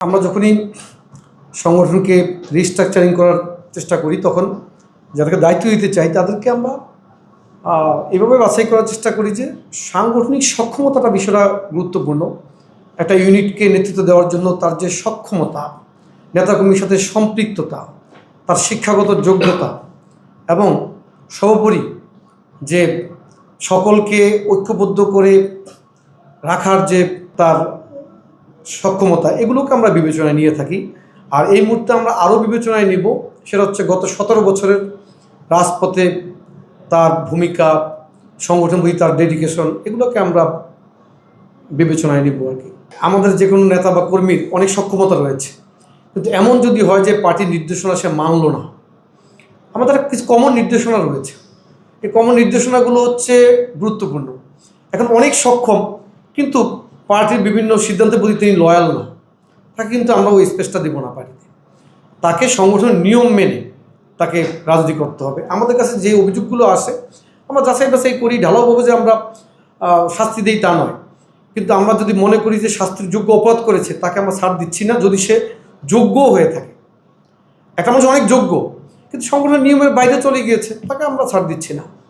আমরা যখনই সংগঠনকে রিস্ট্রাকচারিং করার চেষ্টা করি তখন যাদেরকে দায়িত্ব দিতে চাই তাদেরকে আমরা এভাবে বাছাই করার চেষ্টা করি যে সাংগঠনিক সক্ষমতাটা বিষয়টা গুরুত্বপূর্ণ। একটা ইউনিটকে নেতৃত্ব দেওয়ার জন্য তার যে সক্ষমতা, নেতাকর্মীর সাথে সম্পৃক্ততা, তার শিক্ষাগত যোগ্যতা এবং সর্বোপরি যে সকলকে ঐক্যবদ্ধ করে রাখার যে তার সক্ষমতা, এগুলোকে আমরা বিবেচনায় নিয়ে থাকি। আর এই মুহূর্তে আমরা আরও বিবেচনায় নিব, সেটা হচ্ছে গত 17 বছরের রাজপথে তার ভূমিকা, সংগঠন প্রতি তার ডেডিকেশন, এগুলোকে আমরা বিবেচনায় নিব আর কি। আমাদের যে কোনো নেতা বা কর্মীর অনেক সক্ষমতা রয়েছে, কিন্তু এমন যদি হয় যে পার্টির নির্দেশনা সে মানল না, আমাদের কিছু কমন নির্দেশনা রয়েছে। এই কমন নির্দেশনাগুলো হচ্ছে গুরুত্বপূর্ণ। এখন অনেক সক্ষম কিন্তু পার্টির বিভিন্ন সিদ্ধান্তের প্রতি তিনি লয়াল না, তাকে কিন্তু আমরা ওই স্পেসটা দেবো না পার্টিতে। তাকে সংগঠনের নিয়ম মেনে তাকে রাজনীতি করতে হবে। আমাদের কাছে যে অভিযোগগুলো আসে আমরা যাচাই বাছাই করি, ঢালাওভাবে যে আমরা শাস্তি দিই তা নয়, কিন্তু আমরা যদি মনে করি যে শাস্তির যোগ্য অপরাধ করেছে তাকে আমরা ছাড় দিচ্ছি না, যদি সে যোগ্যও হয়ে থাকে। একটা মানুষ অনেক যোগ্য কিন্তু সংগঠনের নিয়মের বাইরে চলে গিয়েছে, তাকে আমরা ছাড় দিচ্ছি না।